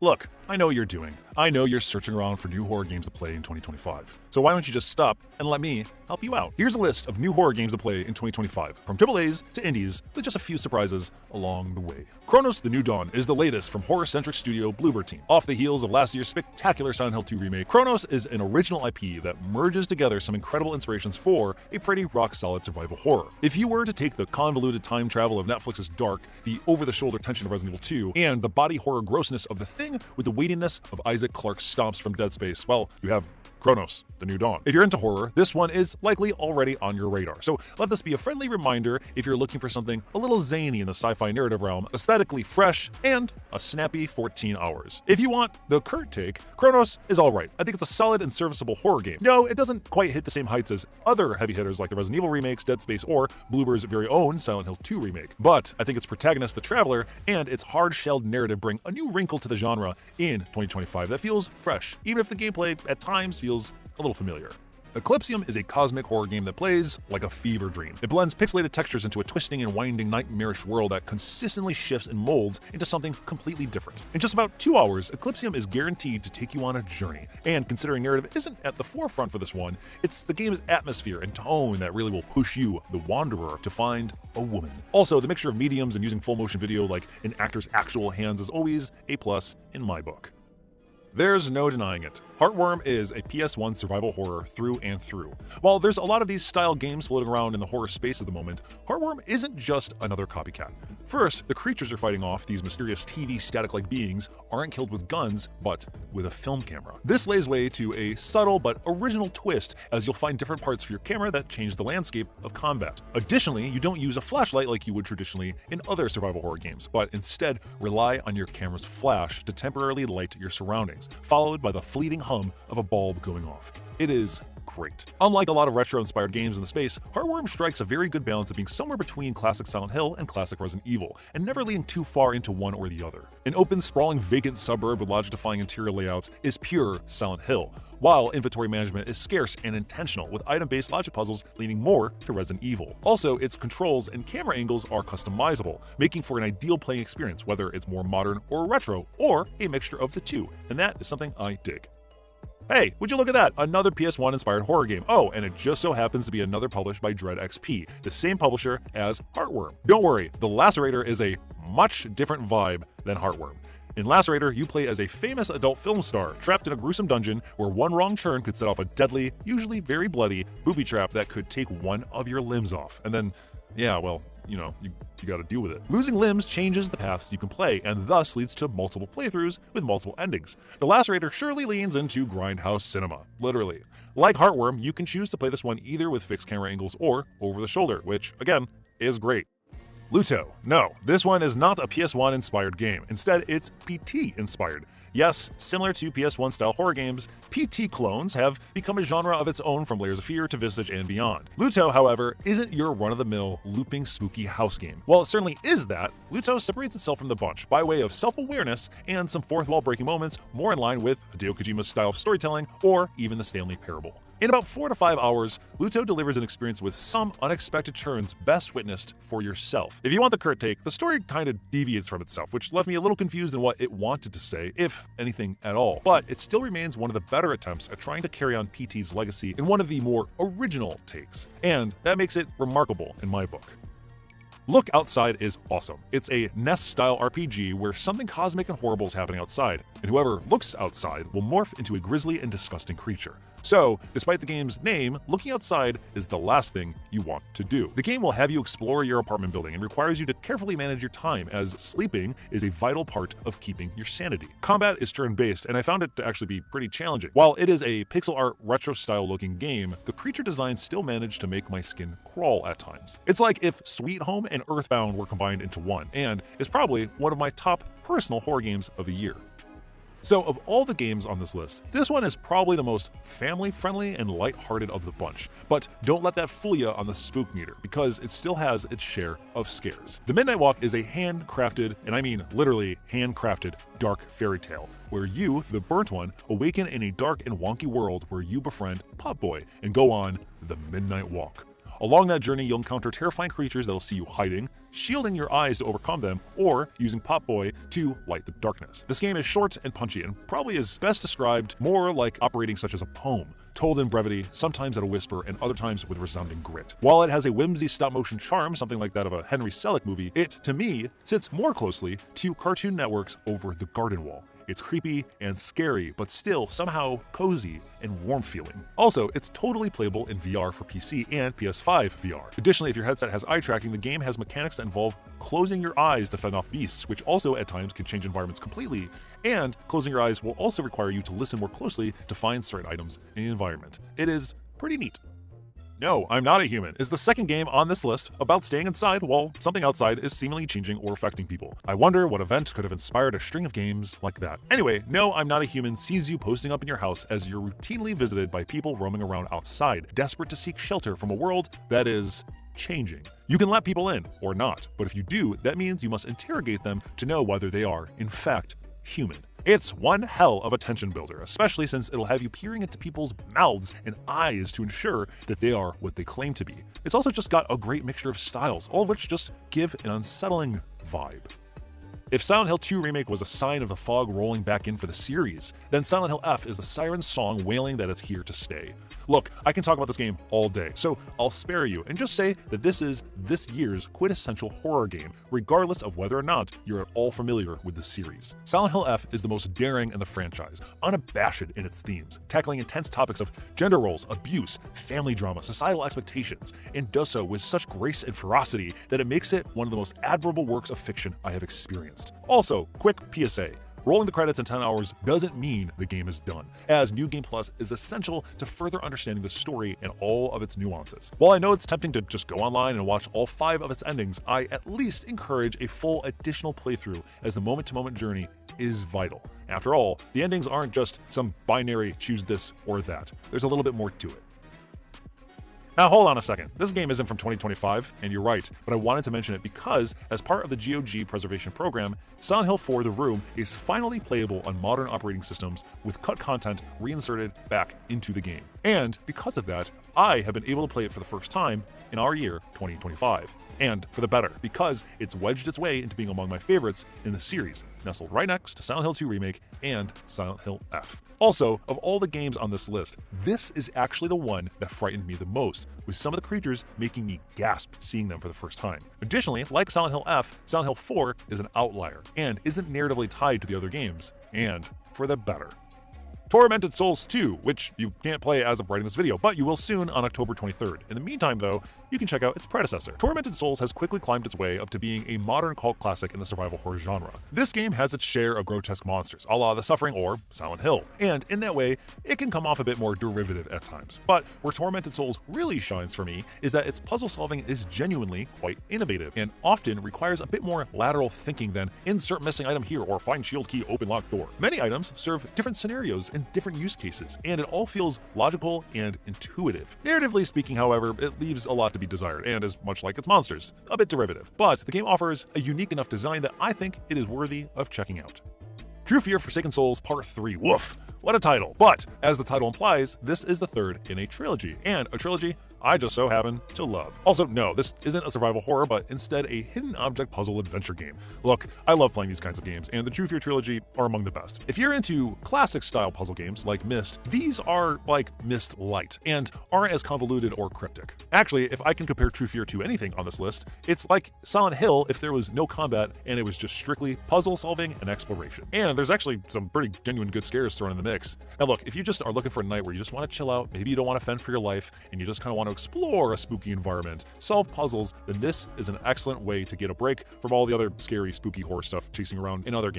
Look, I know what you're doing. I know you're searching around for new horror games to play in 2025. So why don't you just stop and let me help you out? Here's a list of new horror games to play in 2025, from AAAs to indies, with just a few surprises along the way. Cronos the New Dawn is the latest from horror-centric studio Bloober Team. Off the heels of last year's spectacular Silent Hill 2 remake, Cronos is an original IP that merges together some incredible inspirations for a pretty rock-solid survival horror. If you were to take the convoluted time travel of Netflix's Dark, the over-the-shoulder tension of Resident Evil 2, and the body horror grossness of The Thing with the weightiness of Isaac Clarke's stomps from Dead Space, well, you have Cronos the New Dawn. If you're into horror, this one is likely already on your radar. So let this be a friendly reminder if you're looking for something a little zany in the sci-fi narrative realm, aesthetically fresh, and a snappy 14 hours. If you want the curt take, Cronos is alright. I think it's a solid and serviceable horror game. No, it doesn't quite hit the same heights as other heavy hitters like the Resident Evil remakes, Dead Space, or Bloober's very own Silent Hill 2 remake. But I think its protagonist, the Traveler, and its hard-shelled narrative bring a new wrinkle to the genre in 2025 that feels fresh, even if the gameplay at times feels a little familiar. Eclipsium is a cosmic horror game that plays like a fever dream. It blends pixelated textures into a twisting and winding nightmarish world that consistently shifts and molds into something completely different. In just about 2 hours, Eclipsium is guaranteed to take you on a journey. And considering narrative isn't at the forefront for this one, it's the game's atmosphere and tone that really will push you, the wanderer, to find a woman. Also, the mixture of mediums and using full motion video like an actor's actual hands is always a plus in my book. There's no denying it. Heartworm is a PS1 survival horror through and through. While there's a lot of these style games floating around in the horror space at the moment, Heartworm isn't just another copycat. First, the creatures you're fighting off, these mysterious TV static-like beings, aren't killed with guns, but with a film camera. This lays way to a subtle but original twist, as you'll find different parts for your camera that change the landscape of combat. Additionally, you don't use a flashlight like you would traditionally in other survival horror games, but instead rely on your camera's flash to temporarily light your surroundings, followed by the fleeting hum of a bulb going off. It is great. Unlike a lot of retro-inspired games in the space, Heartworm strikes a very good balance of being somewhere between classic Silent Hill and classic Resident Evil, and never leaning too far into one or the other. An open, sprawling, vacant suburb with logic-defying interior layouts is pure Silent Hill, while inventory management is scarce and intentional, with item-based logic puzzles leaning more to Resident Evil. Also, its controls and camera angles are customizable, making for an ideal playing experience, whether it's more modern or retro, or a mixture of the two, and that is something I dig. Hey, would you look at that? Another PS1 inspired horror game. Oh, and it just so happens to be another published by Dread XP, the same publisher as Heartworm. Don't worry, the Lacerator is a much different vibe than Heartworm. In Lacerator, you play as a famous adult film star trapped in a gruesome dungeon where one wrong turn could set off a deadly, usually very bloody, booby trap that could take one of your limbs off. And then, yeah, well, you gotta deal with it. Losing limbs changes the paths you can play, and thus leads to multiple playthroughs with multiple endings. The Lacerator surely leans into grindhouse cinema, literally. Like Heartworm, you can choose to play this one either with fixed camera angles or over the shoulder, which, again, is great. Luto. No, this one is not a PS1 inspired game. Instead, it's PT inspired. Yes, similar to PS1 style horror games, PT clones have become a genre of its own from Layers of Fear to Visage and beyond. Luto, however, isn't your run-of-the-mill looping spooky house game. While it certainly is that, Luto separates itself from the bunch by way of self-awareness and some fourth wall breaking moments more in line with Hideo Kojima's style of storytelling or even the Stanley Parable. In about 4 to 5 hours, Luto delivers an experience with some unexpected turns best witnessed for yourself. If you want the curt take, the story kind of deviates from itself, which left me a little confused in what it wanted to say, if anything at all. But it still remains one of the better attempts at trying to carry on PT's legacy in one of the more original takes, and that makes it remarkable in my book. Look Outside is awesome. It's a NES-style RPG where something cosmic and horrible is happening outside, and whoever looks outside will morph into a grisly and disgusting creature. So, despite the game's name, looking outside is the last thing you want to do. The game will have you explore your apartment building and requires you to carefully manage your time, as sleeping is a vital part of keeping your sanity. Combat is turn-based, and I found it to actually be pretty challenging. While it is a pixel art retro-style looking game, the creature designs still manage to make my skin crawl at times. It's like if Sweet Home and Earthbound were combined into one, and is probably one of my top personal horror games of the year. So of all the games on this list, this one is probably the most family-friendly and lighthearted of the bunch. But don't let that fool you on the spook meter, because it still has its share of scares. The Midnight Walk is a handcrafted, and I mean literally handcrafted, dark fairy tale, where you, the burnt one, awaken in a dark and wonky world where you befriend Pop Boy and go on the Midnight Walk. Along that journey, you'll encounter terrifying creatures that'll see you hiding, shielding your eyes to overcome them, or using Pop Boy to light the darkness. This game is short and punchy, and probably is best described more like operating such as a poem, told in brevity, sometimes at a whisper, and other times with resounding grit. While it has a whimsy stop-motion charm, something like that of a Henry Selick movie, it, to me, sits more closely to Cartoon Network's Over the Garden Wall. It's creepy and scary, but still somehow cozy and warm-feeling. Also, it's totally playable in VR for PC and PS5 VR. Additionally, if your headset has eye tracking, the game has mechanics that involve closing your eyes to fend off beasts, which also at times can change environments completely, and closing your eyes will also require you to listen more closely to find certain items in the environment. It is pretty neat. No, I'm Not a Human is the second game on this list about staying inside while something outside is seemingly changing or affecting people. I wonder what event could have inspired a string of games like that. Anyway, No, I'm Not a Human sees you posting up in your house as you're routinely visited by people roaming around outside, desperate to seek shelter from a world that is changing. You can let people in or not, but if you do, that means you must interrogate them to know whether they are, in fact, human. It's one hell of a tension builder, especially since it'll have you peering into people's mouths and eyes to ensure that they are what they claim to be. It's also just got a great mixture of styles, all of which just give an unsettling vibe. If Silent Hill 2 Remake was a sign of the fog rolling back in for the series, then Silent Hill F is the siren's song wailing that it's here to stay. Look, I can talk about this game all day, so I'll spare you and just say that this is this year's quintessential horror game, regardless of whether or not you're at all familiar with the series. Silent Hill F is the most daring in the franchise, unabashed in its themes, tackling intense topics of gender roles, abuse, family drama, societal expectations, and does so with such grace and ferocity that it makes it one of the most admirable works of fiction I have experienced. Also, quick PSA. Rolling the credits in 10 hours doesn't mean the game is done, as New Game Plus is essential to further understanding the story and all of its nuances. While I know it's tempting to just go online and watch all 5 of its endings, I at least encourage a full additional playthrough, as the moment-to-moment journey is vital. After all, the endings aren't just some binary choose this or that. There's a little bit more to it. Now hold on a second, this game isn't from 2025, and you're right, but I wanted to mention it because, as part of the GOG preservation program, Silent Hill 4 The Room is finally playable on modern operating systems with cut content reinserted back into the game. And because of that, I have been able to play it for the first time in our year 2025. And for the better, because it's wedged its way into being among my favorites in the series, nestled right next to Silent Hill 2 Remake and Silent Hill F. Also, of all the games on this list, this is actually the one that frightened me the most, with some of the creatures making me gasp seeing them for the first time. Additionally, like Silent Hill F, Silent Hill 4 is an outlier, and isn't narratively tied to the other games, and for the better. Tormented Souls 2, which you can't play as of writing this video, but you will soon on October 23rd. In the meantime, though, you can check out its predecessor. Tormented Souls has quickly climbed its way up to being a modern cult classic in the survival horror genre. This game has its share of grotesque monsters, a la The Suffering or Silent Hill, and in that way, it can come off a bit more derivative at times. But where Tormented Souls really shines for me is that its puzzle solving is genuinely quite innovative, and often requires a bit more lateral thinking than insert missing item here or find shield key open locked door. Many items serve different scenarios and different use cases, and it all feels logical and intuitive. Narratively speaking, however, it leaves a lot to be desired, and is much like its monsters, a bit derivative. But the game offers a unique enough design that I think it is worthy of checking out. True Fear Forsaken Souls Part 3. Woof! What a title! But, as the title implies, this is the third in a trilogy, and a trilogy I just so happen to love. Also, no, this isn't a survival horror, but instead a hidden object puzzle adventure game. Look, I love playing these kinds of games, and the True Fear trilogy are among the best. If you're into classic style puzzle games like Myst, these are like Myst Light, and aren't as convoluted or cryptic. Actually, if I can compare True Fear to anything on this list, it's like Silent Hill if there was no combat and it was just strictly puzzle solving and exploration. And there's actually some pretty genuine good scares thrown in the mix. Now look, if you just are looking for a night where you just want to chill out, maybe you don't want to fend for your life, and you just kind of want to explore a spooky environment, solve puzzles, then this is an excellent way to get a break from all the other scary, spooky horror stuff chasing around in other games.